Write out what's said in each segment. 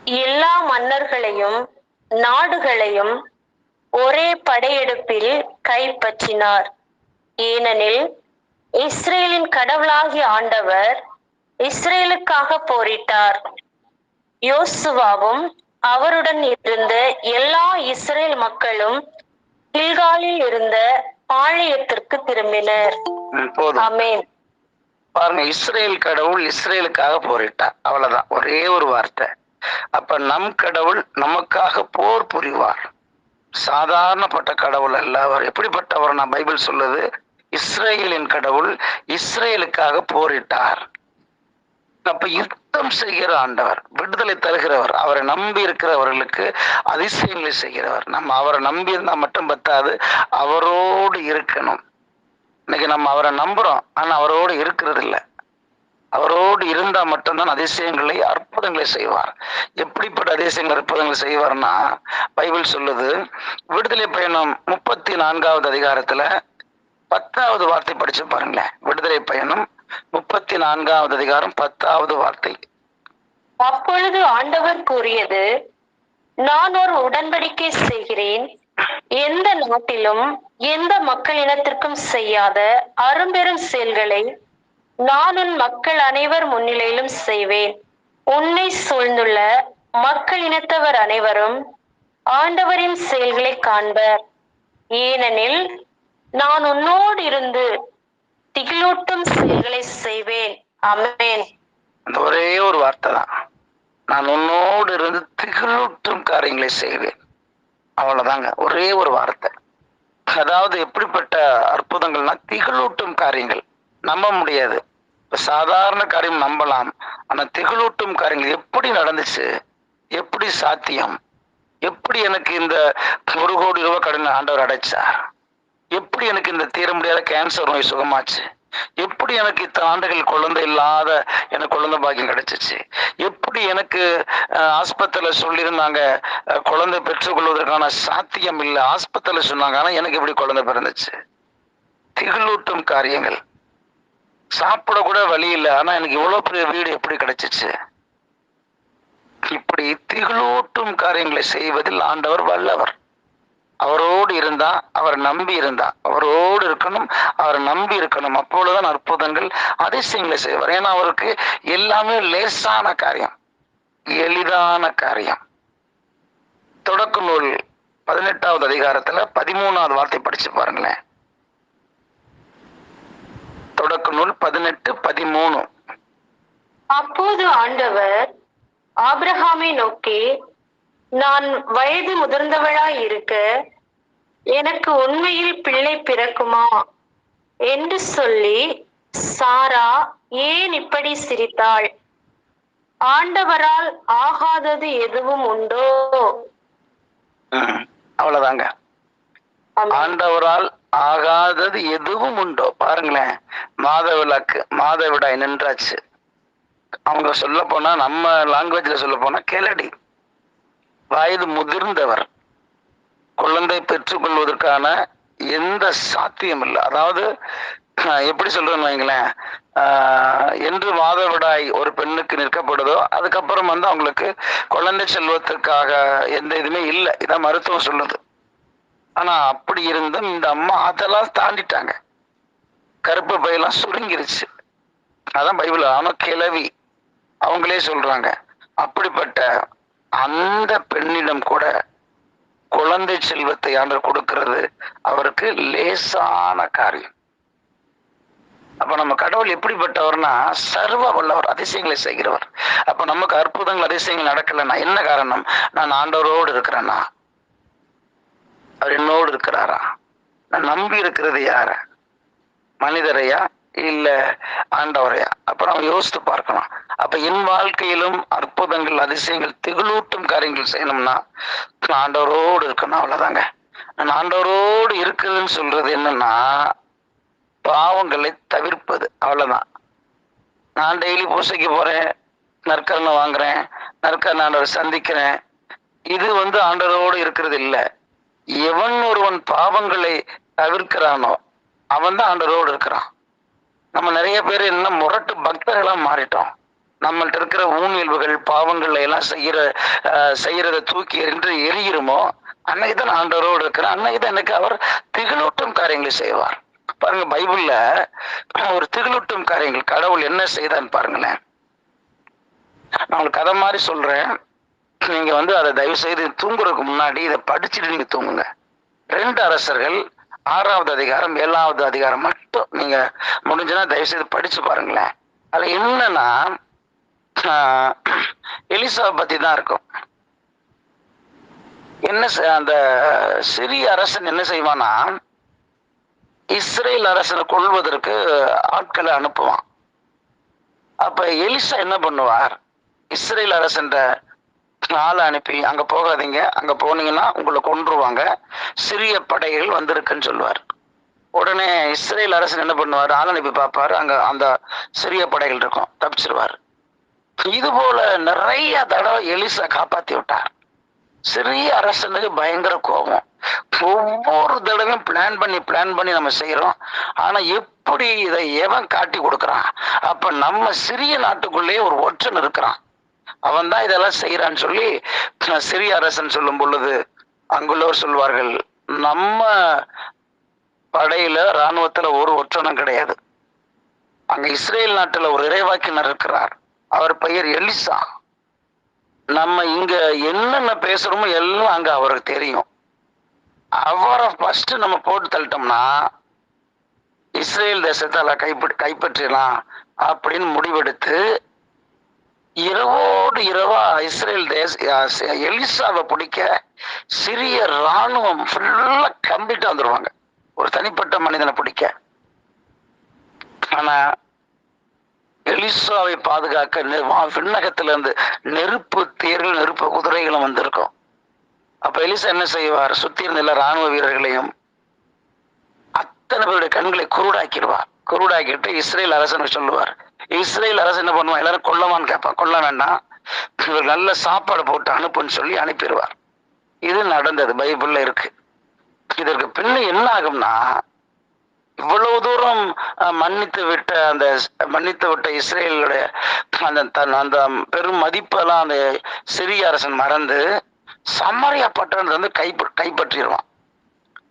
எல்லா மன்னர்களையும் நாடுகளையும் ஒரே படையெடுப்பில் கைப்பற்றினார். ஏனெனில் இஸ்ரேலின் கடவுளாகிய ஆண்டவர் இஸ்ரேலுக்காக போரிட்டார். யோசுவாவும் அவருடன் இருந்த எல்லா இஸ்ரேல் மக்களும் கில்காலில் இருந்த பாளையத்திற்கு திரும்பினர். ஆமென். பாருங்க, இஸ்ரேல் கடவுள் இஸ்ரேலுக்காக போரிட்டார். அவ்வளவுதான், ஒரே ஒரு வார்த்தை. அப்ப நம் கடவுள் நமக்காக போர் புரிவார். சாதாரணப்பட்ட கடவுள் அல்ல அவர். எப்படிப்பட்டவர்? நான் பைபிள் சொல்லுது, இஸ்ரேலின் கடவுள் இஸ்ரேலுக்காக போரிட்டார். அப்ப யுத்தம் செய்கிற ஆண்டவர், விடுதலை தருகிறவர், அவரை நம்பி இருக்கிறவர்களுக்கு அதிசயங்களை செய்கிறவர். நம்ம அவரை நம்பி இருந்தா மட்டும் பத்தாது, அவரோடு இருக்கணும். இன்னைக்கு நம்ம அவரை நம்புறோம், ஆனா அவரோடு இருக்கிறது இல்லை. அவரோடு இருந்தா மட்டும்தான் அதிசயங்களை அற்புதங்களை செய்வார். எப்படிப்பட்ட அதிசயங்கள் அற்புதங்களை செய்வார்னா, பைபிள் சொல்லுது, விடுதலை பயணம் 34வது அதிகாரத்துல 10வது வார்த்தை படிச்சு பாருங்களேன். விடுதலை பயணம் 34வது அதிகாரம் 10வது வார்த்தை. அப்பொழுது ஆண்டவர் கூறியது, நான் ஒரு உடன்படிக்கை செய்கிறேன். எந்த நாட்டிலும் எந்த மக்களினத்திற்கும் செய்யாத அரும்பெரும் செயல்களை நான் உன் மக்கள் அனைவர் முன்னிலையிலும் செய்வேன். உன்னை சூழ்ந்துள்ள மக்கள் இனத்தவர் அனைவரும் ஆண்டவரின் செயல்களை காண்பர். ஏனெனில் நான் உன்னோடு இருந்து திகிலூட்டும் செயல்களை செய்வேன். ஆமென். அந்த ஒரே ஒரு வார்த்தை தான், நான் உன்னோடு இருந்து திகிலூட்டும் காரியங்களை செய்வேன். அவ்வளவுதாங்க, ஒரே ஒரு வார்த்தை. அதாவது எப்படிப்பட்ட அற்புதங்கள்னா, திகிலூட்டும் காரியங்கள். நம்ப முடியாது. இப்ப சாதாரண காரியம் நம்பலாம், ஆனா திகிலூட்டும் காரியங்கள் எப்படி நடந்துச்சு, எப்படி சாத்தியம், எப்படி எனக்கு இந்த 1 கோடி ரூபாய் கடன் ஆண்டவர் அடைச்சார், எப்படி எனக்கு இந்த தீர முடியாத கேன்சர் நோய் சுகமாச்சு, எப்படி எனக்கு இத்தனை ஆண்டுகள் குழந்தை இல்லாத எனக்கு குழந்தை பாக்கியம் கிடைச்சிச்சு, எப்படி எனக்கு ஆஸ்பத்திரியில சொல்லியிருந்தாங்க குழந்தை பெற்றுக்கொள்வதற்கான சாத்தியம் இல்லை, ஆஸ்பத்திரியில சொன்னாங்க, ஆனா எனக்கு எப்படி குழந்தை பிறந்துச்சு. திகிலூட்டும் காரியங்கள். சாப்பிட கூட வழி இல்லை, ஆனா எனக்கு இவ்வளவு பெரிய வீடு எப்படி கிடைச்சிச்சு. இப்படி திகிலூட்டும் காரியங்களை செய்வதில் ஆண்டவர் வல்லவர். அவரோடு இருந்தா, அவரை நம்பி இருந்தா, அவரோடு இருக்கணும், அவரை நம்பி இருக்கணும். அப்பொழுதுதான் அற்புதங்கள் அதிசயங்களை செய்வார். ஏன்னா அவருக்கு எல்லாமே லேசான காரியம், எளிதான காரியம். தொடக்க நூல் 18வது அதிகாரத்துல 13வது வார்த்தை படிச்சு பாருங்களேன். தொடக்க நூல் 18:13. அப்போது ஆண்டவர் ஆபிரகாமை நோக்கி, நான் வயது முதிர்ந்தவளாய் இருக்க எனக்கு உண்மையில் பிள்ளை பிறக்குமா என்று சொல்லி சாரா ஏன் இப்படி சிரித்தாள்? ஆண்டவரால் ஆகாதது எதுவும் உண்டோ? அவ்வளவுதாங்க. ஆண்டவரால் ஆகாதது எதுவும் உண்டோ? பாருங்களேன், மாதவிலக்கு மாதவிடாய் நின்றாச்சு. அவங்க சொல்ல போனா, நம்ம லாங்குவேஜ்ல சொல்ல போனா கேளடி. வயது முதிர்ந்தவர், குழந்தை பெற்றுக்கொள்வதற்கான எந்த சாத்தியம் இல்லை. அதாவது எப்படி சொல்றேன்னு வைங்களேன், என்று மாதவிடாய் ஒரு பெண்ணுக்கு நிற்கப்படுதோ அதுக்கப்புறம் அவங்களுக்கு குழந்தை செல்வத்திற்காக எந்த இதுவுமே இல்லை, இதான் மருத்துவம் சொல்லுது. ஆனா அப்படி இருந்தும் இந்த அம்மா அதெல்லாம் தாண்டிட்டாங்க. கருப்பு பையெல்லாம் சுருங்கிருச்சு. அதான் பைபிள். ஆனா கிழவி அவங்களே சொல்றாங்க. அப்படிப்பட்ட அந்த பெண்ணிடம் கூட குழந்தை செல்வத்தை ஆண்டவர் கொடுக்கிறது அவருக்கு லேசான காரியம். அப்ப நம்ம கடவுள் எப்படிப்பட்டவர்னா, சர்வ வல்லவர், அதிசயங்களை செய்கிறவர். அப்ப நமக்கு அற்புதங்கள் அதிசயங்கள் நடக்கலைன்னா என்ன காரணம்? நான் ஆண்டவரோடு இருக்கிறேன்னா, அவர் என்னோடு இருக்கிறாரா? நான் நம்பி இருக்கிறது யார? மனிதரையா இல்ல ஆண்டவரையா? அப்புறம் யோசித்து பார்க்கணும். அப்ப என் வாழ்க்கையிலும் அற்புதங்கள் அதிசயங்கள் திகிலூட்டும் காரியங்கள் செய்யணும்னா ஆண்டவரோடு இருக்கணும். அவ்வளவுதாங்க. நான் ஆண்டவரோடு இருக்குதுன்னு சொல்றது என்னன்னா, பாவங்களை தவிர்ப்பது. அவ்வளவுதான். நான் டெய்லி பூசைக்கு போறேன், நற்கரணை வாங்குறேன், நற்கரணை ஆண்டவரை சந்திக்கிறேன், இது ஆண்டவரோடு இருக்கிறது இல்லை. எவன் ஒருவன் பாவங்களை தவிர்க்கிறானோ அவன் தான் ஆண்டவரோடு இருக்கிறான். நம்ம நிறைய பேர் என்ன முரட்டு பக்தர்களா மாறிட்டோம். நம்மள்ட்ட இருக்கிற ஊனியல்புகள் பாவங்கள் எல்லாம் செய்யறத தூக்கி என்று எரிகிறோமோ, அன்னைக்கு தான் ஆண்டவரோடு இருக்கிறேன், அன்னைக்கு தான் எனக்கு அவர் திகிலூட்டும் காரியங்களை செய்வார். பாருங்க, பைபிள்ல ஒரு திகிலூட்டும் காரியங்கள் கடவுள் என்ன செய்தான்னு பாருங்களேன். நான் உங்களுக்கு கதை மாதிரி சொல்றேன், நீங்க அதை தயவு செய்து தூங்குறதுக்கு முன்னாடி இதை படிச்சுட்டு நீங்க தூங்குங்க. 2 அரசர்கள் 6வது அதிகாரம் 7வது அதிகாரம் மட்டும் நீங்க முடிஞ்சுன்னா தயவு செய்து படிச்சு பாருங்களேன். அதுல என்னன்னா எலிசாவை பத்தி தான் இருக்கும். அந்த சிறிய அரசன் என்ன செய்வானா, இஸ்ரேல் அரசனை கொள்வதற்கு ஆட்களை அனுப்புவான். அப்ப எலிசா என்ன பண்ணுவார், இஸ்ரேல் அரசன் ஆளை அனுப்பி அங்க போகாதீங்க, அங்க போனீங்கன்னா உங்களை கொன்றுவாங்க, சிறிய படைகள் வந்திருக்குன்னு சொல்லுவார். உடனே இஸ்ரேல் அரசன் என்ன பண்ணுவார், ஆள் அனுப்பி பார்ப்பாரு, அங்க அந்த சிறிய படைகள் இருக்கும், தப்பிச்சிருவார். இது போல நிறைய தடவை எலிசா காப்பாத்தி விட்டார். சிறிய அரசனுக்கு பயங்கர கோபம். ஒவ்வொரு தடவையும் பிளான் பண்ணி நம்ம செய்யறோம். ஆனா எப்படி இதை எவன் காட்டி கொடுக்கறான்? அப்ப நம்ம சிறிய நாட்டுக்குள்ளேயே ஒரு ஒற்றன் இருக்கிறான், அவன் தான் இதெல்லாம் செய்யறான்னு சொல்லி சிறிய அரசன் சொல்லும் பொழுது அங்குள்ளவர் சொல்வார்கள், நம்ம படையில இராணுவத்துல ஒரு ஒற்றனும் கிடையாது. அங்க இஸ்ரேல் நாட்டுல ஒரு இறைவாக்கினர் இருக்கிறார், அவர் பெயர் எலிசா. நம்ம இங்க என்னென்ன பேசுறோமோ எல்லாம் அங்க அவருக்கு தெரியும். அவரை ஃபர்ஸ்ட் நம்ம போட்டு தள்ளிட்டோம்னா இஸ்ரேல் தேசத்தால கைப்பற்றலாம் அப்படின்னு முடிவெடுத்து இரவோடு இரவா இஸ்ரேல் எலிசாவை பிடிக்க சிறிய இராணுவம் ஃபுல்லா கம்ப்ளீட்டா வந்துருவாங்க, ஒரு தனிப்பட்ட மனிதனை பிடிக்க. ஆனா எலிசாவை பாதுகாக்க விண்ணகத்துல இருந்து நெருப்பு தேர்கள் நெருப்பு குதிரைகளும் வந்திருக்கும். அப்ப எலிசா என்ன செய்வார், சுத்தி இருந்த எல்லா ராணுவ வீரர்களையும் அத்தனை பேருடைய கண்களை குருடாக்கிட்டு இஸ்ரேல் அரசனுக்கு சொல்லுவார். இஸ்ரேல் அரசு என்ன பண்ணுவான், எல்லாரும் கொல்லவான்னு கேட்பான். கொல்ல வேண்டாம், இவர் நல்ல சாப்பாடு போட்டு அனுப்புன்னு சொல்லி அனுப்பிடுவார். இது நடந்தது, பைபிள்ல இருக்கு. இதற்கு பின்ன என்ன ஆகும்னா, இவ்வளவு தூரம் மன்னித்து விட்ட இஸ்ரேலுடைய அந்த பெரும் மதிப்பெல்லாம் அந்த சிறிய அரசன் மறந்து சமரியா பட்டணத்தை வந்து கைப்பற்றிடுவான்.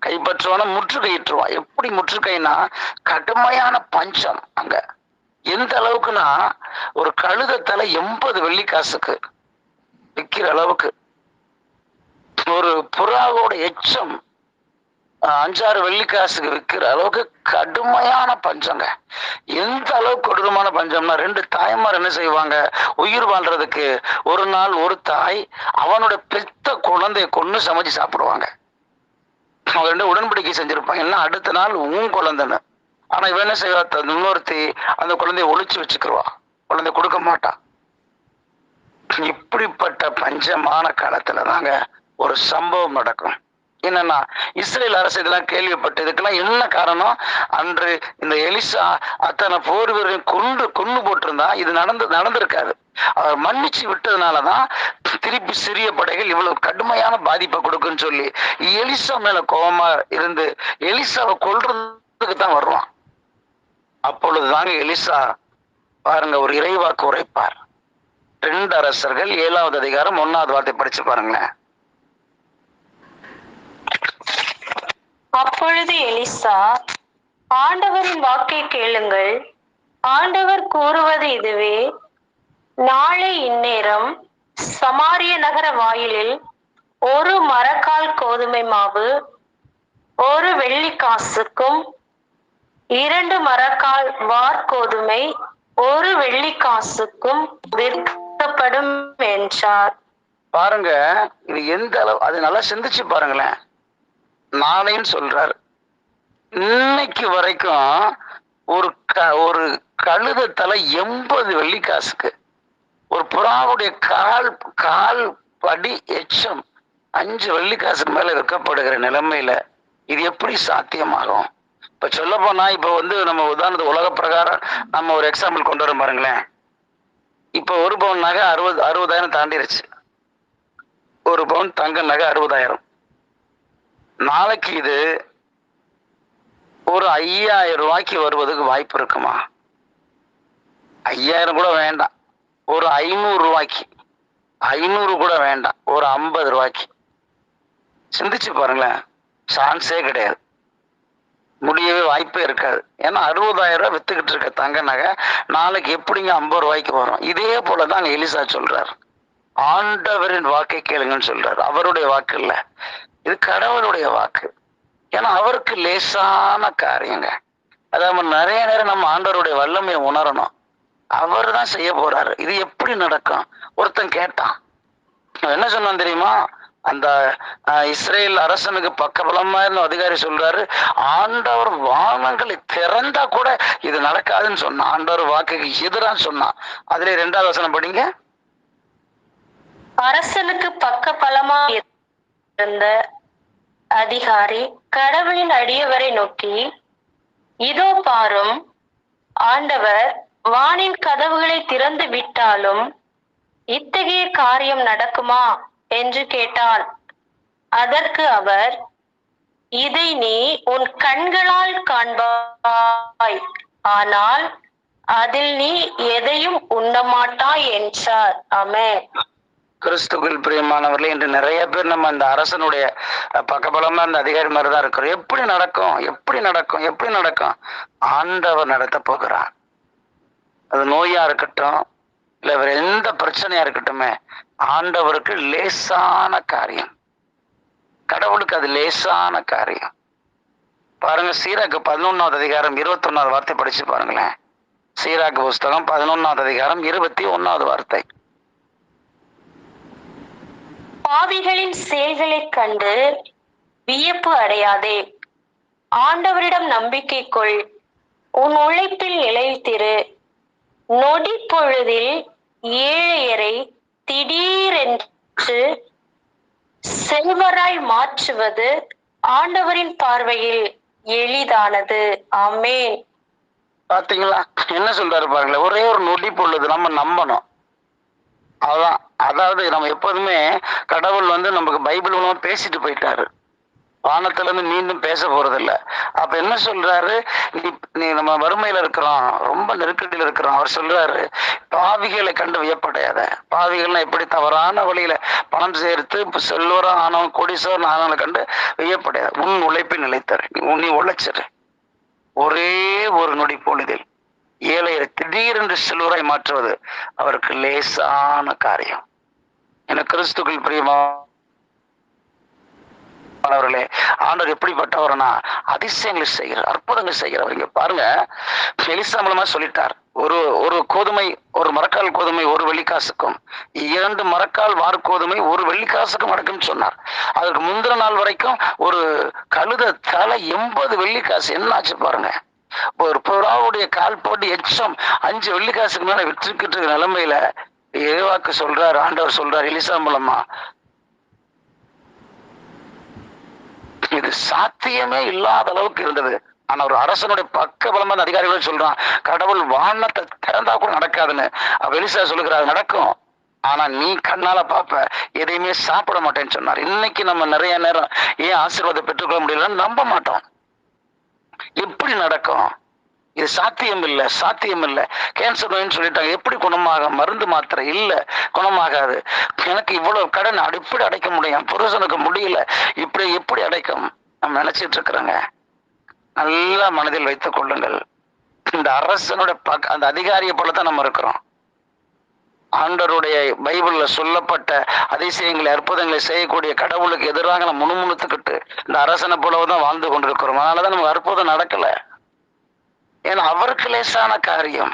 கைப்பற்றுவான முற்றுகையிட்டுருவான். எப்படி முற்றுகைனா, கடுமையான பஞ்சம் அங்க. எந்த அளவுக்குன்னா, ஒரு கழுதத்தலை 80 வெள்ளிக்காசுக்கு விற்கிற அளவுக்கு, ஒரு புறாவோட எச்சம் 5-6 வெள்ளிக்காசுக்கு விற்கிற அளவுக்கு கடுமையான பஞ்சங்க. எந்த அளவுக்கு கொடூரமான பஞ்சம்னா, 2 தாய்மார் என்ன செய்வாங்க, உயிர் வாழ்றதுக்கு ஒரு நாள் ஒரு தாய் அவனோட பெத்த குழந்தைய கொண்டு சமைச்சு சாப்பிடுவாங்க. அவங்க 2 உடன்படிக்கை செஞ்சிருப்பாங்க, என்ன அடுத்த நாள் உன் குழந்தைன்னு. ஆனா இவன் என்ன செய்வா, இன்னொருத்தி அந்த குழந்தைய ஒளிச்சு வச்சுக்கிருவா, குழந்தை கொடுக்க மாட்டான். இப்படிப்பட்ட பஞ்சமான காலத்துல தாங்க ஒரு சம்பவம் நடக்கும். என்னன்னா, இஸ்ரேல் அரசு இதெல்லாம் கேள்விப்பட்டு, இதுக்கெல்லாம் என்ன காரணம், அன்று இந்த எலிசா அத்தனை போர் வீரரையும் கொண்டு போட்டிருந்தா இது நடந்திருக்காது. அவர் மன்னிச்சு விட்டதுனாலதான் திருப்பி சிறிய படைகள் இவ்வளவு கடுமையான பாதிப்பை கொடுக்குன்னு சொல்லி எலிசா மேல கோபமா இருந்து எலிசாவை கொல்றதுக்கு தான் வருவான். அப்பொழுதுதாங்க எலிசா பாருங்க ஒரு இறைவாக்கு உரைப்பார். 2 அரசர்கள் 7வது அதிகாரம் 1வது வார்த்தை படிச்சு பாருங்களேன். அப்பொழுது எலிசா, ஆண்டவரின் வாக்கை கேளுங்கள், ஆண்டவர் கூறுவது இதுவே, நாளை இந்நேரம் சமாரிய நகர வாயிலில் 1 மரக்கால் கோதுமை மாவு 1 வெள்ளிக்காசுக்கும் 2 மரக்கால் வார்கோதுமை 1 வெள்ளிக்காசுக்கும் விற்கப்படும் என்றார். பாருங்க, இது எந்த அளவு, அது நல்லா சிந்திச்சு பாருங்களேன். நாளைன்னு சொல்றாரு. இன்னைக்கு வரைக்கும் ஒரு கழுத தலை 80 வெள்ளிக்காசுக்கு, ஒரு புறாவுடைய கால் படி எச்சம் 5 வெள்ளிக்காசுக்கு மேல விற்கப்படுகிற நிலைமையில இது எப்படி சாத்தியமாகும்? இப்ப சொல்ல போனா, இப்ப நம்ம உதாரணத்துக்கு உலக பிரகாரம் நம்ம ஒரு எக்ஸாம்பிள் கொண்டு வர பாருங்களேன். இப்ப 1 பவுன் நகை 60,000 தாண்டிருச்சு. 1 பவுன் தங்க நகை 60,000. நாளைக்கு இது ஒரு 5,000 ரூபாய்க்கு வருவதுக்கு வாய்ப்பு இருக்குமா? 5,000 கூட வேண்டாம், ஒரு 500 ரூபாய்க்கு, 500 கூட வேண்டாம், ஒரு 50 ரூபாய்க்கு. சிந்திச்சு பாருங்களேன், சான்ஸே கிடையாது, முடியவே வாய்ப்பே இருக்காது. ஏன்னா 60,000 ரூபாய் வித்துக்கிட்டு இருக்க தங்க நகை நாளைக்கு எப்படிங்க 50 ரூபாய்க்கு வரும்? இதே போலதான் எலிசா சொல்றார், ஆண்டவரின் வாக்கை கேளுங்கன்னு சொல்றாரு. அவருடைய வாக்கு இல்ல, இது கடவுளுடைய வாக்கு. ஏன்னா அவருக்கு லேசான காரியங்க. அதாவது நிறைய நேரம் நம்ம ஆண்டவருடைய வல்லமையை உணரணும். அவர் தான் செய்ய போறாரு. இது எப்படி நடக்கும்? ஒருத்தன் கேட்டான், என்ன சொன்னான் தெரியுமா? அந்த இஸ்ரேல் அரசனுக்கு பக்கபலமா இருந்த அதிகாரி சொல்றாரு, ஆண்டவர் வானங்களை திறந்தா கூட இது நடக்காதுன்னு சொன்னான். ஆண்டவர் வாக்குக்கு எதிரான்னு சொன்னான். அதுல 2வது வசனம் படிங்க. அரசனுக்கு பக்க பலமா இருந்த அதிகாரி கடவுளின் அடியவரை நோக்கி, இதோ பாரும், ஆண்டவர் வானின் கதவுகளை திறந்து விட்டாலும் இத்தகைய காரியம் நடக்குமா என்று கேட்டான். அதற்கு அவர், இதை நீ உன் கண்களால் காண்பாய், ஆனால் அதில் நீ எதையும் உண்ணமாட்டாய் என்றார். ஆமென். கிறிஸ்துவில் பிரியமானவர்களே, இன்று நிறைய பேர் நம்ம இந்த அரசனுடைய பக்கபலமா இந்த அதிகாரி மாதிரிதான் இருக்கிறோம். எப்படி நடக்கும், எப்படி நடக்கும், எப்படி நடக்கும்? ஆண்டவர் நடத்த போகிறார். அது நோயா இருக்கட்டும், இல்ல வேற எந்த பிரச்சனையா இருக்கட்டுமே, ஆண்டவருக்கு லேசான காரியம். கடவுளுக்கு அது லேசான காரியம். பாருங்க, சீராக்கு 11வது அதிகாரம் 21வது வார்த்தை படிச்சு பாருங்களேன். சீராக்கு புஸ்தகம் 11வது அதிகாரம் 21வது வார்த்தை. பாவிகளின் செயல்களைக் கண்டு வியப்பு அடையாதே, ஆண்டவரிடம் நம்பிக்கை கொள், உன் உழைப்பில் நிலைத்திரு. நொடி பொழுதில் ஏழையரை திடீரென்று செல்வராய் மாற்றுவது ஆண்டவரின் பார்வையில் எளிதானது. ஆமென். பாத்தீங்களா என்ன சொல்றாரு பாருங்களேன், ஒரே ஒரு நொடி பொழுது நம்ம நம்பணும். அதான், அதாவது நம்ம எப்போதுமே கடவுள் நமக்கு பைபிள் மூலமா பேசிட்டு போயிட்டாரு, வானத்துல இருந்து மீண்டும் பேச போறது இல்ல. அப்ப என்ன சொல்றாரு, நீ நம்ம வறுமையில இருக்கிறோம், ரொம்ப நெருக்கடியில இருக்கிறோம். அவர் சொல்றாரு, பாவிகளை கண்டு வியப்படையாத. பாவிகள்னா எப்படி? தவறான வழியில பணம் சேர்த்து செல்வரம் ஆனவன் கோடீஸ்வரன் ஆனவனை கண்டு வியப்படையாத. உன் உழைப்பை நிலைத்தரு, நீ உழைச்சிரு. ஒரே ஒரு நொடி பொழுதில் ஏழையரை திடீரென்று செல்வராய் மாற்றுவது அவருக்கு லேசான காரியம். என கிறிஸ்துக்கள் பிரியமானவர்களே, ஆண்டவர் எப்படிப்பட்டவர்னா அதிசயங்களை செய்கிறார், அற்புதங்கள் செய்கிறார். இங்க பாருங்க, எலிசா மூலமா சொல்லிட்டார், ஒரு கோதுமை, ஒரு மரக்கால் கோதுமை 1 வெள்ளிக்காசுக்கும், 2 மரக்கால் வார்கோதுமை 1 வெள்ளிக்காசுக்கும் நடக்கும்னு சொன்னார். அதற்கு முந்தின நாள் வரைக்கும் ஒரு கழுத தலை 80 வெள்ளிக்காசு. என்ன ஆச்சு பாருங்க. ஒரு புறாவுடைய கால் போட்டு எச்சம் 5 வெள்ளிக்காசுக்கு மேல விற்றுக்கிட்டு இருக்க நிலைமையில இறைவாக்கு சொல்றாரு, ஆண்டவர் சொல்றாரு எலிசா மூலமா, இது சாத்தியமே இல்லாத அளவுக்கு இருந்தது. ஆனா ஒரு அரசனுடைய பக்க பலமா அதிகாரிகள் சொல்றான், கடவுள் வானத்தை திறந்தா கூட நடக்காதுன்னு. எலிசா சொல்லுகிறாரு, நடக்கும், ஆனா நீ கண்ணால பாப்ப, எதையுமே சாப்பிட மாட்டேன்னு சொன்னார். இன்னைக்கு நம்ம நிறைய நேரம் ஏன் ஆசீர்வாதம் பெற்றுக்கொள்ள முடியலன்னு நம்ப மாட்டோம். எப்படி நடக்கும்? இது சாத்தியம் இல்லை, சாத்தியம் இல்லை. கேன்சர் நோயின்னு சொல்லிட்டாங்க, எப்படி குணமாக? மருந்து மாத்திரை இல்ல, குணமாகாது. எனக்கு இவ்வளவு கடன் எப்படி அடைக்க முடியும்? புருஷனுக்கு முடியல, இப்படி எப்படி அடைக்கும்? நம்ம நினைச்சிட்டு இருக்கிறோங்க. நல்லா மனதில் வைத்துக் கொள்ளுங்கள், இந்த அரசனுடைய அந்த அதிகாரியை போலதான் நம்ம இருக்கிறோம். ஆண்டவருடைய பைபிள்ல சொல்லப்பட்ட அதிசயங்களை அற்புதங்களை செய்யக்கூடிய கடவுளுக்கு எதிராக நம்ம முணுமுணுத்துக்கிட்டு இந்த அரசனை போலதான் வாழ்ந்து கொண்டிருக்கிறோம். அதனாலதான் நமக்கு அற்புதம் நடக்கல. ஏன்னா அவருக்கு லேசான காரியம்.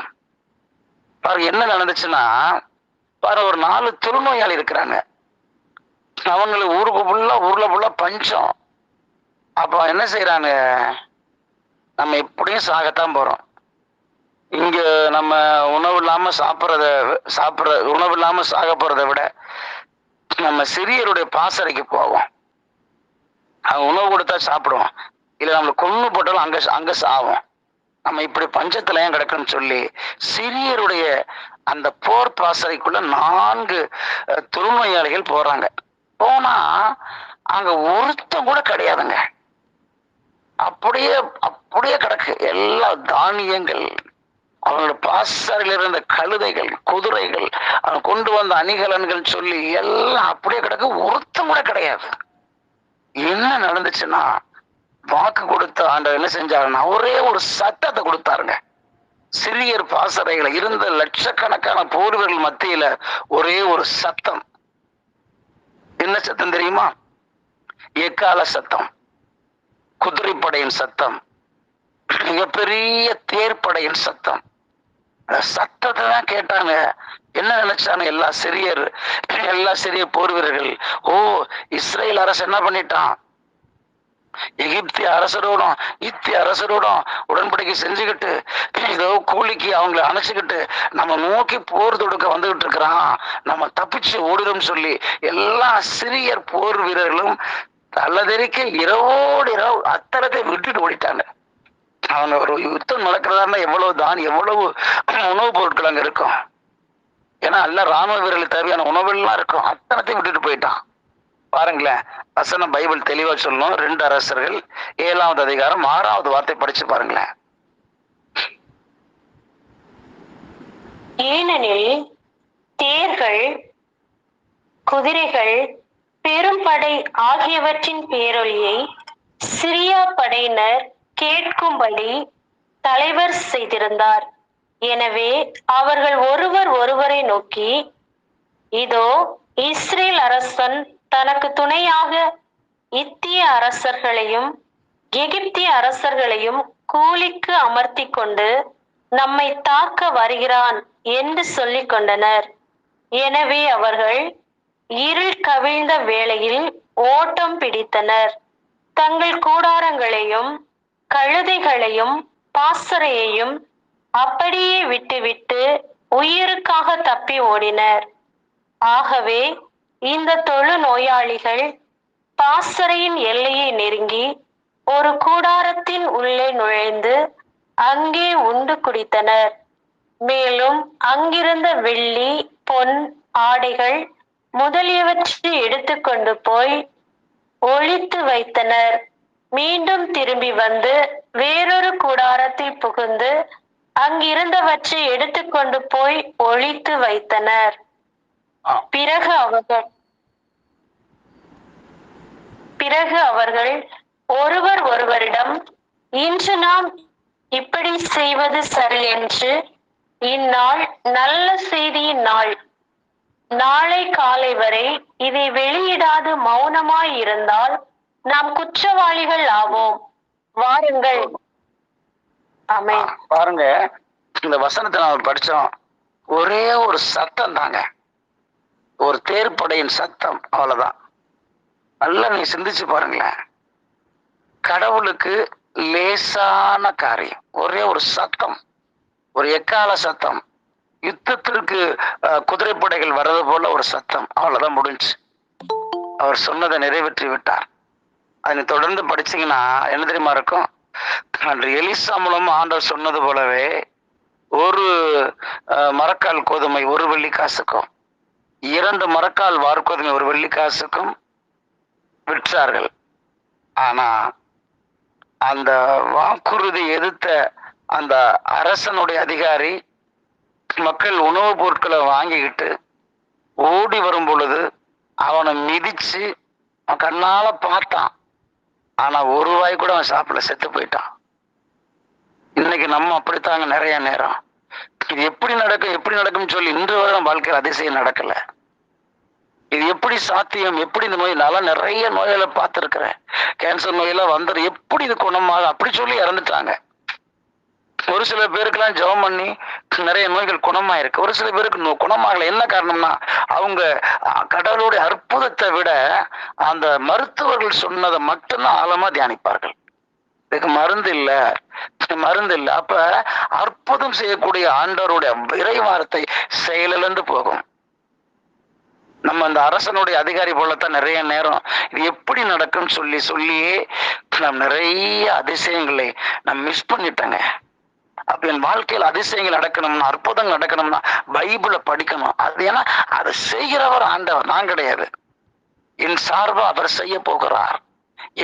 பாரு என்ன நடந்துச்சுன்னா, பாரு ஒரு 4 தொழுநோயாளி இருக்கிறாங்க. அவங்களுக்கு ஊர்ல ஃபுல்லா பஞ்சம். அப்ப என்ன செய்யறாங்க, நம்ம எப்படியும் சாகத்தான் போறோம். இங்க நம்ம உணவு இல்லாம உணவு இல்லாம சாக போறதை விட நம்ம சிறியருடைய பாசறைக்கு போவோம். அவங்க உணவு கொடுத்தா சாப்பிடுவோம், இல்ல நம்மளை கொன்னு போட்டாலும் அங்க சாவோம். நம்ம இப்படி பஞ்சத்துல ஏன் கிடக்குன்னு சொல்லி சிறியருடைய அந்த போர் பாசறைக்குள்ள 4 தொழுநோயாளிகள் போறாங்க. போனா அங்க ஒருத்தம் கூட கிடையாதுங்க. அப்படியே கிடக்கு எல்லா தானியங்கள், அவனோட பாசறையில் இருந்த கழுதைகள், குதிரைகள், அவன் கொண்டு வந்த அணிகலன்கள் சொல்லி எல்லாம் அப்படியே கிடக்கு, ஒருத்தம் கூட கிடையாது. என்ன நடந்துச்சுன்னா, வாக்கு கொடுத்த ஆண்டவர் என்ன செஞ்சாருன்னா ஒரே ஒரு சத்தத்தை கொடுத்தாருங்க. சிறியர் பாசறைகளை இருந்த லட்சக்கணக்கான போர் வீரர்கள் மத்தியில ஒரே ஒரு சத்தம். என்ன சத்தம் தெரியுமா? எக்கால சத்தம், குதிரைப்படையின் சத்தம், மிகப்பெரிய தேர்ப்படையின் சத்தம். சத்தத்தை தான் கேட்டாங்க. என்ன நினைச்சாங்க எல்லா சிறிய போர் வீரர்கள், ஓ இஸ்ரேல் அரசு என்ன பண்ணிட்டான், எகிப்திய அரசரோடும் இத்திய அரசரோடும் உடன்படிக்கை செஞ்சுக்கிட்டு ஏதோ கூலிக்கு அவங்களை அணைச்சுக்கிட்டு நம்ம நோக்கி போர் தொடுக்க வந்துகிட்டு இருக்கிறான், நம்ம தப்பிச்சு ஓடிடும் சொல்லி எல்லா சிறியர் போர் வீரர்களும் தள்ளதெறிக்க இரவோடு இரவு அத்தலத்தை விட்டுட்டு ஓடிட்டாங்க. அவங்க ஒரு யுத்தம் நடக்கிறதா எவ்வளவு தான், எவ்வளவு உணவுப் பொருட்கள் அங்க இருக்கும். ஏன்னா எல்லாம் ராணுவ வீரர்களுக்கு தேவையான உணவுகள்லாம் இருக்கும். அத்தனத்தையும் விட்டுட்டு போயிட்டான். பாருங்களேன், வசனம் பைபிள் தெளிவா சொல்லணும். 2 அரசர்கள் 7வது அதிகாரம் 6வது வார்த்தை படிச்சு பாருங்களேன். ஏனெனில் தேர்கள், குதிரைகள், பெரும்படை ஆகியவற்றின் பேரொலியை சிரியா படையினர் கேட்கும்படி தலைவர் செய்திருந்தார். எனவே அவர்கள் ஒருவர் ஒருவரை நோக்கி, இதோ இஸ்ரேல் அரசன் தனக்கு துணையாக இத்திய அரசர்களையும் எகிப்திய அரசர்களையும் கூலிக்கு அமர்த்தி கொண்டு நம்மை தாக்க வருகிறான் என்று சொல்லிக் கொண்டனர். எனவே அவர்கள் இருள் கவிழ்ந்த வேளையில் ஓட்டம் பிடித்தனர். தங்கள் கூடாரங்களையும் கழுதைகளையும் பாசறையையும் அப்படியே விட்டுவிட்டு உயிருக்காக தப்பி ஓடினர். ஆகவே இந்த தொழு நோயாளிகள் பாசறையின் எல்லையை நெருங்கி ஒரு கூடாரத்தின் உள்ளே நுழைந்து அங்கே உண்டு குடித்தனர். மேலும் அங்கிருந்த வெள்ளி, பொன், ஆடைகள் முதலியவற்றை எடுத்துக்கொண்டு போய் ஒளித்து வைத்தனர். மீண்டும் திரும்பி வந்து வேறொரு கூடாரத்தில் புகுந்து அங்கிருந்தவற்றை எடுத்துக்கொண்டு போய் ஒளித்து வைத்தனர். பிறகு அவர்கள் ஒருவர் ஒருவரிடம், இன்று நாம் இப்படி செய்வது சரி என்று, இந்நாள் நல்ல செய்தியின் நாள், நாளை காலை வரை இதை வெளியிடாது மௌனமாய் இருந்தால் நாம் குற்றவாளிகள் ஆவோம், வாருங்கள். ஆமென். பாருங்க, இந்த வசனத்தை நாம படிச்சோம். ஒரே ஒரு சத்தம் தாங்க, ஒரு தேர்ப்படையின் சத்தம், அவ்வளவுதான். நல்லா நீ சிந்திச்சு பாருங்களேன். கடவுளுக்கு லேசான காரியம், ஒரே ஒரு சத்தம், ஒரு எக்கால சத்தம், யுத்தத்திற்கு குதிரைப்படைகள் வர்றது போல ஒரு சத்தம், அவ்வளவுதான் முடிஞ்சு. அவர் சொன்னதை நிறைவேற்றி விட்டார். அதை தொடர்ந்து படிச்சீங்கன்னா என்ன தெரியுமா இருக்கும்? அன்று எலிசா மூலமா ஆண்டவர் சொன்னது போலவே ஒரு மரக்கால் கோதுமை 1 வெள்ளி காசுக்கும் 2 மரக்கால் வார்கோதுமை 1 வெள்ளி காசுக்கும் விற்றார்கள். ஆனா அந்த வாக்குறுதி எதிர்த்த அந்த அரசனுடைய அதிகாரி மக்கள் உணவுப் பொருட்களை வாங்கிக்கிட்டு ஓடி வரும் பொழுது அவனை மிதிச்சு அவன் கண்ணால பார்த்தான். ஆனா ஒரு வாய் கூட அவன் சாப்பிட, செத்து போயிட்டான். இன்னைக்கு நம்ம அப்படித்தாங்க. நிறைய நேரம் இது எப்படி நடக்கும் சொல்லி இன்று வரை நம்ம வாழ்க்கையில் அதிசயம் நடக்கல. இது எப்படி சாத்தியம், எப்படி இந்த நோய், நல்லா நிறைய நோய்களை பார்த்துருக்கிறேன். கேன்சர் நோயெல்லாம் வந்துரு, எப்படி இது குணமாக, அப்படி சொல்லி இறந்துட்டாங்க. ஒரு சில பேருக்கெல்லாம் ஜெபம் பண்ணி நிறைய நோய்கள் குணமாயிருக்கு. ஒரு சில பேருக்கு குணமாகல. என்ன காரணம்னா அவங்க கடவுளுடைய அற்புதத்தை விட அந்த மருத்துவர்கள் சொன்னதை மட்டும்தான் ஆழமா தியானிப்பார்கள். இதுக்கு மருந்து இல்லை. அப்ப அற்புதம் செய்யக்கூடிய ஆண்டவருடைய இறைவார்த்தை செயலிழந்து போகும். நம்ம அந்த அரசனுடைய அதிகாரி போலத்தான் நிறைய நேரம் இது எப்படி நடக்கும் சொல்லியே நாம் நிறைய அதிசயங்களை நாம் மிஸ் பண்ணிட்டோங்க. அப்ப என் வாழ்க்கையில் அதிசயங்கள் நடக்கணும்னா, அற்புதங்கள் நடக்கணும்னா பைபிளை படிக்கணும். அது ஏன்னா அதை செய்கிறவர் ஆண்டவர், நான் கிடையாது. என் சார்பா அவர் செய்ய போகிறார்.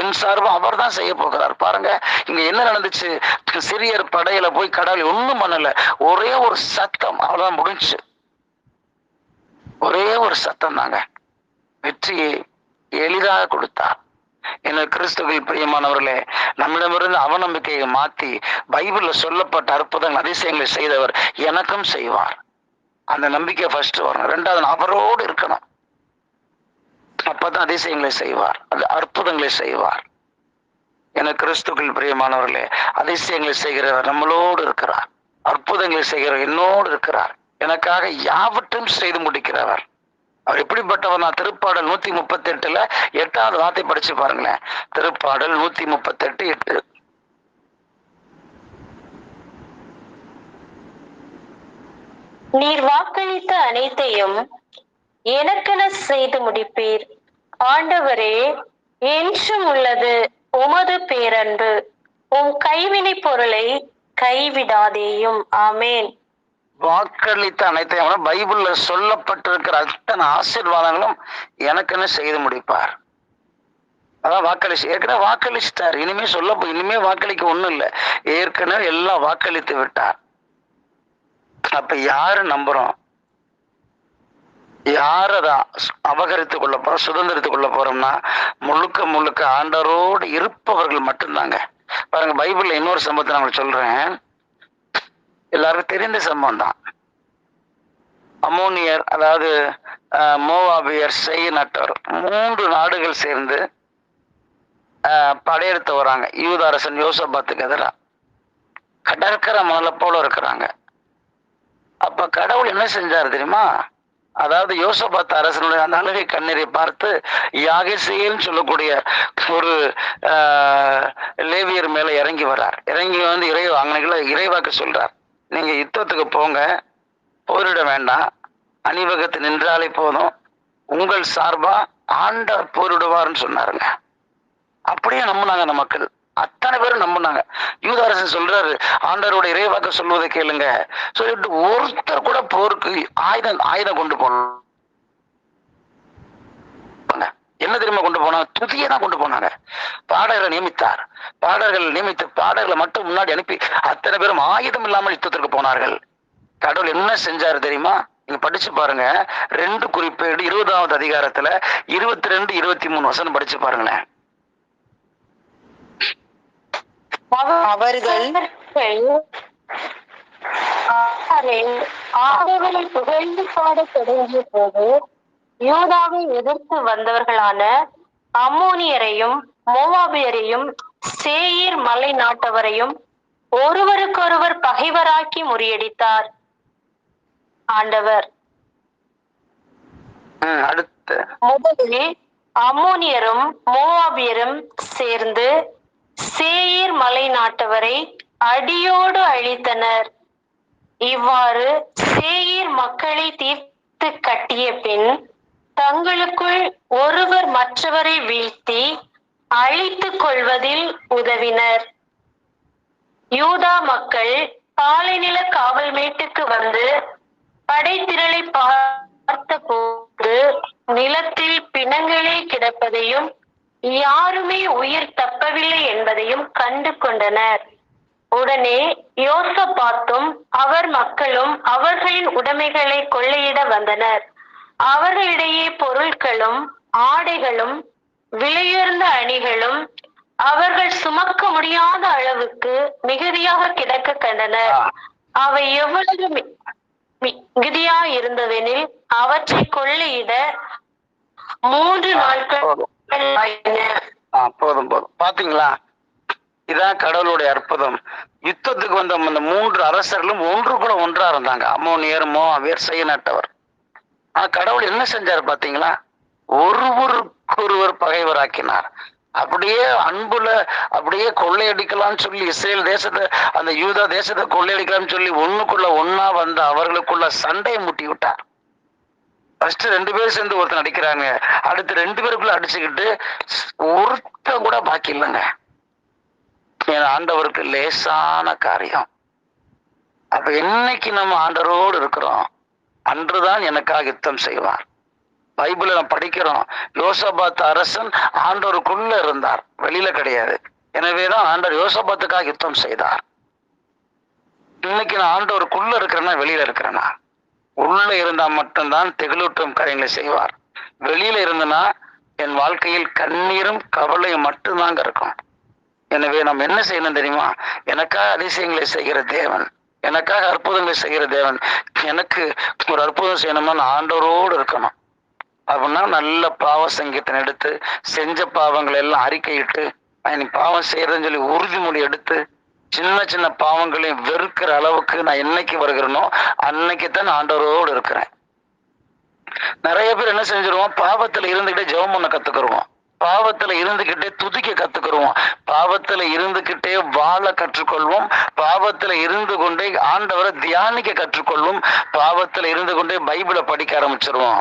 என் சார்பா அவர் தான் செய்ய போகிறார். பாருங்க இங்க என்ன நடந்துச்சு, சிறியர் படையில போய் கடவுள் ஒண்ணும் பண்ணல, ஒரே ஒரு சத்தம், அவ்வளவுதான் முடிஞ்சு. ஒரே ஒரு சத்தம் தாங்க வெற்றியை எளிதாக கொடுத்தார். என்ன கிறிஸ்துவில் பிரியமானவர்களே, நம்மிடமிருந்து அவநம்பிக்கையை மாத்தி பைபிள்ல சொல்லப்பட்ட அற்புதங்கள் அதிசயங்களை செய்தவர் எனக்கும் செய்வார். அந்த நம்பிக்கை ஃபர்ஸ்ட் வரணும். ரெண்டாவது அவரோடு இருக்கணும். அப்பதான் அதிசயங்களை செய்வார், அந்த அற்புதங்களை செய்வார். என கிறிஸ்துக்கள் பிரியமானவர்களே, அதிசயங்களை செய்கிறவர் நம்மளோடு இருக்கிறார், அற்புதங்களை செய்கிறவர் என்னோடு இருக்கிறார், எனக்காக யாவற்றையும் செய்து முடிக்கிறவர். அவர் எப்படிப்பட்டவர்? நான் திருப்பாடல் 138 8வது வார்த்தை படிச்சு பாருங்களேன். திருப்பாடல் 138 8. நீர் வாக்களித்த அனைத்தையும் எனக்கென செய்து முடிப்பீர். ஆண்டவரே, என்றும் உள்ளது உமது பேரன்பு. உம் கைவினை பொருளை கைவிடாதேயும். ஆமேன். வாக்களித்த அனைத்தையும் பைபிள்ல சொல்லப்பட்டிருக்கிற அத்தனை ஆசீர்வாதங்களும் எனக்குன்னு செய்து முடிப்பார். அதான் வாக்களிச்சு, ஏற்கனவே வாக்களிச்சிட்டார். இனிமே வாக்களிக்க ஒண்ணும் இல்லை, ஏற்கனவே எல்லாம் வாக்களித்து விட்டார். அப்ப யாரு நம்புறோம்? யாரதான் அபகரித்துக் கொள்ள போறோம், சுதந்திரத்துக் கொள்ள போறோம்னா முழுக்க முழுக்க ஆண்டவரோடு இருப்பவர்கள் மட்டும்தாங்க. பாருங்க, பைபிள்ல இன்னொரு சம்பவத்தை நான் சொல்றேன், எல்லாருக்கும் தெரிந்த சம்பவம் தான். அம்மோனியர், அதாவது மோவாபியர், சேயீர், 3 நாடுகள் சேர்ந்து படையெடுத்து வராங்க யூதா அரசன் யோசபாத்துக்கு எதிராக. கடற்கரை மணலை போல இருக்கிறாங்க. அப்ப கடவுள் என்ன செஞ்சாரு தெரியுமா? அதாவது யோசபாத் அரசனுடைய அந்த அழுகை கண்ணீரை பார்த்து யாகேசேல்னு சொல்லக்கூடிய ஒரு லேவியர் மேல இறங்கி வர்றார். இறங்கி வந்து இறைவாக்கு சொல்றார், நீங்க யுத்தத்துக்கு போங்க, போரிட வேண்டாம், அணிவகுத்து நின்றாலே போதும், உங்கள் சார்பா ஆண்டவர் போரிடுவார்னு சொன்னாருங்க. அப்படியே நம்பினாங்க அந்த மக்கள், அத்தனை பேரும் நம்பினாங்க. யூதாரசன் சொல்றாரு, ஆண்டவரோட இறைவாக்க சொல்வதை கேளுங்க சொல்லிட்டு ஒருத்தர் கூட போருக்கு ஆயுதம் கொண்டு போனாங்க. என்ன தெரியுமா கொண்டு போனாங்க? துதியை தான் கொண்டு போனாங்க. பாடகர்களை நியமித்தார். பாடகர்களை மட்டும் முன்னாடி அனுப்பி அத்தனை பேரும் ஆயுதம் இல்லாமல் யுத்தத்திற்கு போனார்கள். கடவுள் என்ன செஞ்சாரு தெரியுமா? நீங்க படிச்சு பாருங்க. 2 குறிப்பேடு 20வது அதிகாரத்துல 22 23 வசனம் படிச்சு பாருங்களேன். அவர்கள் ஆண்டவரை புகழ்ந்து பாட தொடங்கிய போது யூதாவை எதிர்த்து வந்தவர்களான அம்மோனியரையும் மோவாபியரையும் சேயீர் மலை நாட்டவரையும் ஒருவருக்கொருவர் பகைவராக்கி முறியடித்தார் ஆண்டவர். முதலில் அம்மோனியரும் மோவாபியரும் சேர்ந்து சேயீர் மலை நாட்டவரை அடியோடு அழித்தனர். இவ்வாறு சேயீர் மக்களை தீர்த்து கட்டிய பின் தங்களுக்குள் ஒருவர் மற்றவரை வீழ்த்தி அழித்துக் கொள்வதில் உதவினர். யூதா மக்கள் பாலைநில காவல் மேட்டுக்கு வந்து படைத்திரளை பார்த்த போது நிலத்தில் பிணங்களே கிடப்பதையும் யாருமே உயிர் தப்பவில்லை என்பதையும் கண்டு கொண்டனர். உடனே யோசபாத்தும் அவர் மக்களும் அவர்களின் உடைமைகளை கொள்ளையிட வந்தனர். அவர்களிடையே பொருட்களும் ஆடைகளும் விலையுயர்ந்த அணிகளும் அவர்கள் சுமக்க முடியாத அளவுக்கு மிகுதியாக கிடக்க கண்டனர். அவை எவ்வளவு மிகுதியா இருந்தவெனில் அவற்றை கொள்ளையிட 3 நாட்கள் போதும். பாத்தீங்களா? இதான் கடவுளுடைய அற்புதம். யுத்தத்துக்கு வந்த அந்த 3 அரசர்களும் ஒன்றா இருந்தாங்க. அம்மோனியர், மோவாபியர், சேயீர். கடவுள் என்ன செஞ்சாரு பாத்தீங்களா? ஒருவருக்கொருவர் பகைவராக்கினார். அப்படியே அன்புல அப்படியே கொள்ளையடிக்கலாம்னு சொல்லி இஸ்ரேல் தேசத்தை, அந்த யூதா தேசத்தை கொள்ளையடிக்கலாம்னு சொல்லி ஒண்ணுக்குள்ள ஒன்னா வந்து அவர்களுக்குள்ள சண்டையை முட்டி விட்டார். ஃபர்ஸ்ட் 2 பேரும் சேர்ந்து ஒருத்தன் அடிக்கிறாங்க, அடுத்து 2 பேருக்குள்ள அடிச்சுக்கிட்டு ஒருத்த கூட பாக்கி இல்லைங்க. ஆண்டவருக்கு லேசான காரியம். அப்ப என்னைக்கு நம்ம ஆண்டவரோடு இருக்கிறோம், அன்றுதான் எனக்காக யுத்தம் செய்வார். பைபிள படிக்கிறோம். யோசபாத் அரசன் ஆண்டவருக்குள்ள இருந்தார், வெளியில கிடையாது. எனவேதான் ஆண்டவர் யோசபாத்துக்காக யுத்தம் செய்தார். இன்னைக்கு நான் ஆண்டவருக்குள்ள இருக்கிறேன்னா வெளியில இருக்கிறேன்னா? உள்ள இருந்தா மட்டும்தான் திகிலூட்டும் காரியங்களை செய்வார். வெளியில இருந்தனா என் வாழ்க்கையில் கண்ணீரும் கவலையும் மட்டும்தாங்க இருக்கும். எனவே நம்ம என்ன செய்யணும் தெரியுமா? எனக்காக அதிசயங்களை செய்கிற தேவன், எனக்காக அற்புதங்களை செய்கிற தேவன், எனக்கு ஒரு அற்புதம் செய்யணும்னா நான் ஆண்டவரோடு இருக்கணும். அப்படின்னா நல்ல பாவ சங்கீதம் எடுத்து செஞ்ச பாவங்களை எல்லாம் அறிக்கையிட்டு நீ பாவம் செய்யறதுன்னு சொல்லி உறுதிமொழி எடுத்து சின்ன சின்ன பாவங்களையும் வெறுக்கிற அளவுக்கு நான் என்னைக்கு வருகிறேனோ அன்னைக்கு தான் ஆண்டவரோடு இருக்கிறேன். நிறைய பேர் என்ன செஞ்சிருவோம்? பாவத்துல இருந்துகிட்டே ஜெபம் பண்ண கத்துக்கிடுவோம், பாவத்துல இருந்துகிட்டே துதிக்க கத்துக்கிடுவோம், பாவத்துல இருந்துகிட்டே வாழ கற்றுக்கொள்வோம், பாவத்துல இருந்து கொண்டே ஆண்டவரை தியானிக்க கற்றுக்கொள்வோம், பாவத்துல இருந்து கொண்டே பைபிளை படிக்க ஆரம்பிச்சிருவோம்,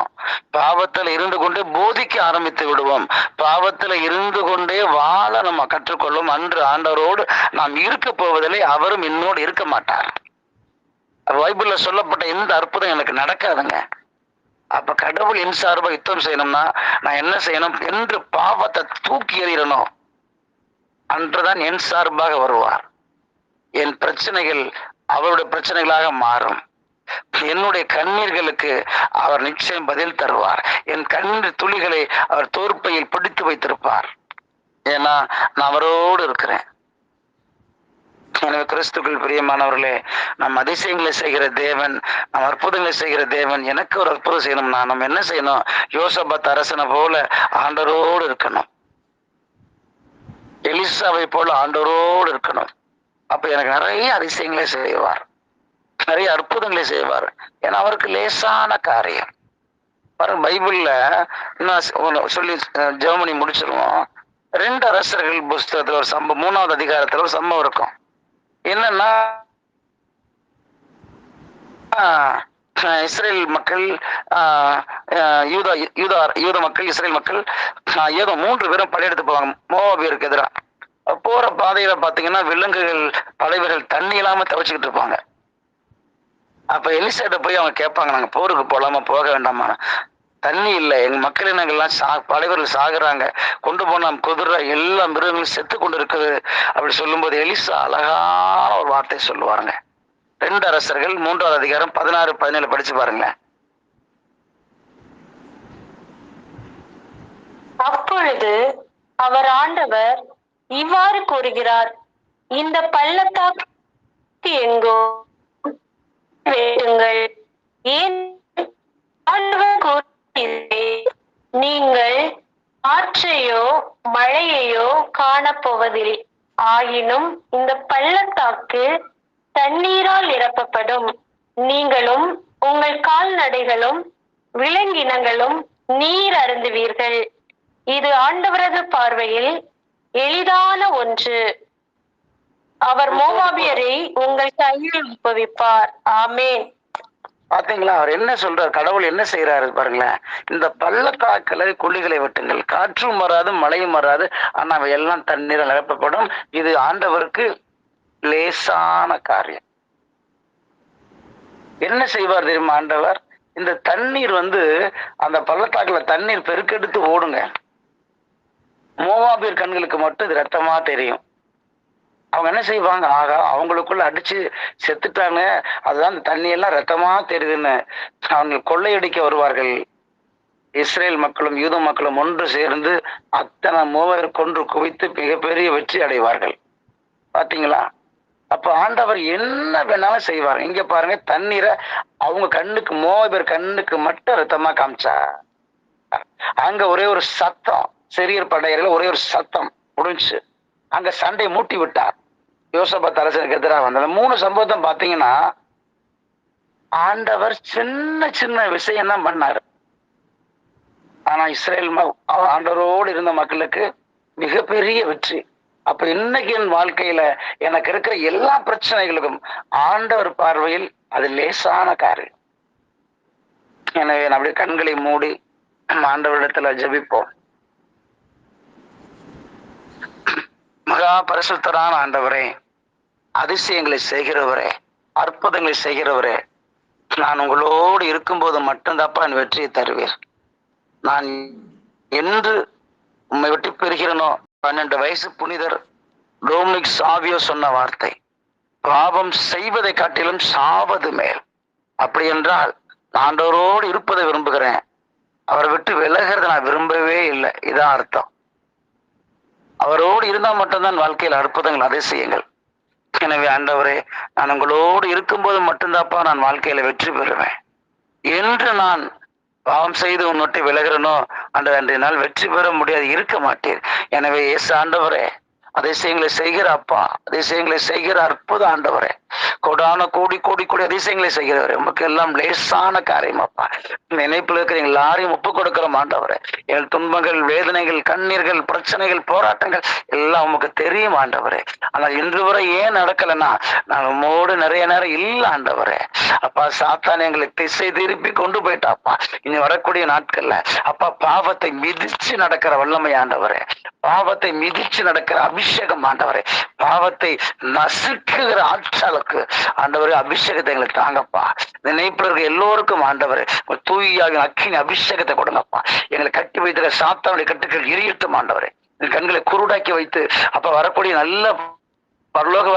பாவத்துல இருந்து கொண்டே போதிக்க ஆரம்பித்து விடுவோம், பாவத்துல இருந்து கொண்டே வாழ நம்ம கற்றுக்கொள்வோம். அன்று ஆண்டவரோடு நாம் இருக்க போவதில்லை, அவரும் என்னோடு இருக்க மாட்டார். பைபிள்ல சொல்லப்பட்ட எந்த அற்புதம் எனக்கு நடக்காதுங்க. அப்ப கடவுள் என் சார்பா யுத்தம் செய்யணும்னா நான் என்ன செய்யணும் என்று பாவத்தை தூக்கி எறியணும். அன்றுதான் என் சார்பாக வருவார். என் பிரச்சனைகள் அவருடைய பிரச்சனைகளாக மாறும். என்னுடைய கண்ணீர்களுக்கு அவர் நிச்சயம் பதில் தருவார். என் கண்ணீர் துளிகளை அவர் தோற்பையில் பிடித்து வைத்திருப்பார். ஏன்னா நான் அவரோடு இருக்கிறேன். எனவே கிறிஸ்துக்குள் பிரியமானவர்களே, நம் அதிசயங்களை செய்கிற தேவன், நம் அற்புதங்களை செய்கிற தேவன். எனக்கு ஒரு அற்புதம் செய்யணும்னா நம்ம என்ன செய்யணும்? யோசபாத் அரசனை போல ஆண்டவரோடு இருக்கணும், எலிசாவை போல ஆண்டவரோடு இருக்கணும். அப்ப எனக்கு நிறைய அதிசயங்களை செய்வார், நிறைய அற்புதங்களை செய்வார். ஏன்னா அவருக்கு லேசான காரியம். பாருங்க, பைபிள்ல இன்னும் சொல்லி ஜெர்மனி முடிச்சிருவோம். 2 அரசர்கள் புஸ்தகத்துல ஒரு சம்பவம், 3வது அதிகாரத்துல ஒரு சம்பவம் இருக்கும். என்னன்னா இஸ்ரேல் மக்கள் யூத மக்கள் இஸ்ரேல் மக்கள் ஏதோ 3 பேரும் படையெடுத்து போவாங்க மோவாபியருக்கு எதிராக. போற பாதையில பாத்தீங்கன்னா விலங்குகள் படைவர்கள் தண்ணி இல்லாம தவிச்சுக்கிட்டு இருப்பாங்க. அப்ப எலிசாட்ட போய் அவங்க கேட்பாங்க, நாங்க போருக்கு போலாமா போக வேண்டாமா? தண்ணி இல்லை, எங்க மக்கள் இனங்கள்லாம் படைவர்கள் சாகுறாங்க, கொண்டு போன குதிரை எல்லா மிருகங்களும் செத்து கொண்டு இருக்குது. அப்படி சொல்லும்போது எலிசா அழகான ஒரு வார்த்தை சொல்லுவாருங்க. 2 அரசர்கள் 3வது அதிகாரம் 16-17 படிச்சு பாருங்க. அப்பொழுது அவர் ஆண்டவர் இவ்வாறு கூறுகிறார், இந்த பள்ளத்தாக்கு எங்கோ வேண்டுங்கள். ஏன் நீங்கள் ஆற்றையோ மழையையோ காணப்போவதில்லை. ஆயினும் இந்த பள்ளத்தாக்கு தண்ணீரால் நிரப்பப்படும். நீங்களும் உங்கள் கால்நடைகளும் விலங்கினங்களும் நீர் அருந்துவீர்கள். இது ஆண்டவரது பார்வையில் எளிதான ஒன்று. அவர் மோவாபியரை உங்கள் கையில் ஒப்புவிப்பார். ஆமேன். பாத்தீங்களா? அவர் என்ன சொல்றார்? கடவுள் என்ன செய்யறாரு பாருங்களேன். இந்த பள்ளத்தாக்களை குழிகளை வெட்டுங்கள், காற்றும் வராது மழையும் வராது, ஆனா அவை எல்லாம் தண்ணீரை நிரப்பப்படும். இது ஆண்டவருக்கு லேசான காரியம். என்ன செய்வார் தெரியுமா ஆண்டவர்? இந்த தண்ணீர் அந்த பள்ளத்தாக்குல தண்ணீர் பெருக்கெடுத்து ஓடுங்க. மோவாபியர் கண்களுக்கு மட்டும் இது ரத்தமா தெரியும். அவங்க என்ன செய்வாங்க? ஆகா, அவங்களுக்குள்ள அடிச்சு செத்துட்டாங்க, அதுதான் அந்த தண்ணி எல்லாம் ரத்தமா தெரியுதுன்னு அவங்க கொள்ளையடிக்க வருவார்கள். இஸ்ரேல் மக்களும் யூத மக்களும் ஒன்று சேர்ந்து அத்தனை மோவாபியர் கொன்று குவித்து மிகப்பெரிய வெற்றி அடைவார்கள். பாத்தீங்களா? அப்ப ஆண்டவர் என்ன வேணாலும் செய்வார். இங்க பாருங்க, தண்ணீரை அவங்க கண்ணுக்கு, மோவாபியர் கண்ணுக்கு மட்டும் ரத்தமா காமிச்சா. அங்க ஒரே ஒரு சத்தம், சிறியர் படையர்கள் ஒரே ஒரு சத்தம் முடிஞ்சு அங்க சண்டை மூட்டி விட்டார். யோசபாத் அரசனுக்கு எதிராக வந்த 3 சம்பவத்தை பாத்தீங்கன்னா ஆண்டவர் சின்ன சின்ன விஷயம் தான் பண்ணாரு. ஆனா இஸ்ரேல் ஆண்டவரோடு இருந்த மக்களுக்கு மிகப்பெரிய வெற்றி. அப்ப இன்னைக்கு என் வாழ்க்கையில எனக்கு இருக்கிற எல்லா பிரச்சனைகளுக்கும் ஆண்டவர் பார்வையில் அது லேசான காரியம். எனவே அப்படியே கண்களை மூடி ஆண்டவரிடத்துல ஜெபிப்போம். மகா பரிசுத்தரான ஆண்டவரே, அதிசயங்களை செய்கிறவரே, அற்புதங்களை செய்கிறவரே, நான் உங்களோடு இருக்கும்போது மட்டும்தாப்பா என் வெற்றியை தருவீர். நான் என்று உம்மை விட்டு பெறுகிறனோ. 12 வயசு புனிதர் டோமினிக் சாவியோ சொன்ன வார்த்தை, பாவம் செய்வதை காட்டிலும் சாவது மேல். அப்படி என்றால் ஆண்டவரோடு இருப்பதை விரும்புகிறேன், அவரை விட்டு விலகிறத நான் விரும்பவே இல்லை. இதான் அர்த்தம். அவரோடு இருந்தால் மட்டும்தான் வாழ்க்கையில் அற்புதங்கள் அதிசயங்கள். எனவே ஆண்டவரே, நான் உங்களோடு இருக்கும்போது மட்டும்தான்ப்பா நான் வாழ்க்கையில வெற்றி பெறுவேன். என்று நான் பாவம் செய்து உன்னிட்டு விலகிறனோ ஆண்டவர், அன்றைய நாள் வெற்றி பெற முடியாது, இருக்க மாட்டேன். எனவே இயேசு ஆண்டவரே, அதிசயங்களை செய்கிற அப்பா, அதிசயங்களை செய்கிற அற்புத ஆண்டவரே, கோடான கோடி கோடி கோடி அதிசயங்களை செய்கிறவரே, உமக்கு எல்லாம் லேசான காரியம் அப்பா. நினைப்பில் இருக்கிற எல்லாரையும் ஒப்பு கொடுக்கிற ஆண்டவரே. எங்கள் துன்பங்கள், வேதனைகள், கண்ணீர்கள், பிரச்சனைகள், போராட்டங்கள் எல்லாம் உமக்கு தெரியும் ஆண்டவரே. ஆனால் இன்று வரை ஏன் நடக்கலைன்னா, நான் உம்மோடு நிறைய நேரம் இல்லை ஆண்டவரே. அப்பா, சாத்தான் எங்களை திசை திருப்பி கொண்டு போயிட்டாப்பா. இனி வரக்கூடிய நாட்கள்ல அப்பா, பாவத்தை மிதிச்சு நடக்கிற வல்லமை ஆண்டவரே, பாவத்தை மிதிச்சு நடக்கிற அபிஷேகம் ஆண்டவரே, பாவத்தை நசுக்குகிற ஆட்களுக்கு ஆண்டவரே அபிஷேகத்தை எங்களுக்கு தாங்கப்பா. நினைப்புல இருக்க எல்லோருக்கும் ஆண்டவரே தூயாவின் அக்கினி அபிஷேகத்தை கொடுங்கப்பா. எங்களை கட்டி வைத்திருக்க சாத்தானுடைய கட்டுக்கள் எரியட்டும் ஆண்டவரே. கண்களை குருடாக்கி வைத்து அப்ப வரக்கூடிய நல்ல பரலோக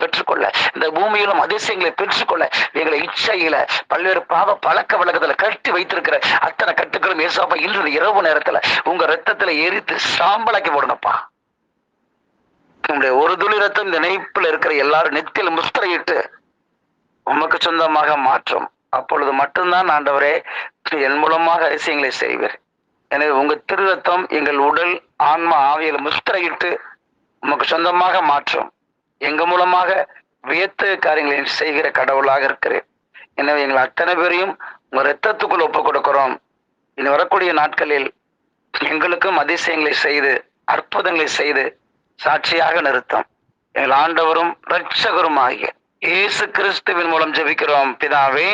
பெற்றுக்கொள்ள, இந்த பூமியிலும் அதிசயங்களை பெற்றுக்கொள்ள எங்களை இச்சையில பல்வேறு பாவ பழக்க வழக்கத்துல கட்டி வைத்திருக்கிற அத்தனை கட்டுக்களும் ஏசாப்பா இன்று இரவு நேரத்துல உங்க ரத்தத்துல எரித்து சாம்பலாக்கி போடுங்கப்பா. உங்களுடைய ஒரு துளி ரத்தம் இந்த நினைப்புல இருக்கிற எல்லாரும் நெத்தியில் முத்திரையிட்டு உமக்கு சொந்தமாக மாற்றும். அப்பொழுது மட்டும்தான் ஆண்டவரே என் மூலமாக அதிசயங்களை செய்வீர். எனவே உங்க திரு ரத்தம் எங்கள் உடல், ஆன்மா, ஆவியில முத்திரையிட்டு உமக்கு சொந்தமாக மாற்றும். எங்க மூலமாக வியத்த காரியங்களை செய்கிற கடவுளாக இருக்கிறேன். எனவே எங்கள் அத்தனை பேரையும் உங்க ரத்தத்துக்குள் ஒப்பு கொடுக்கிறோம். இனி வரக்கூடிய நாட்களில் எங்களுக்கும் அதிசயங்களை செய்து அற்புதங்களை செய்து சாட்சியாக நிறுத்தும். எங்கள் ஆண்டவரும் இரட்சகரும் ஆகிய இயேசு கிறிஸ்துவின் மூலம் ஜெபிக்கிறோம் பிதாவே.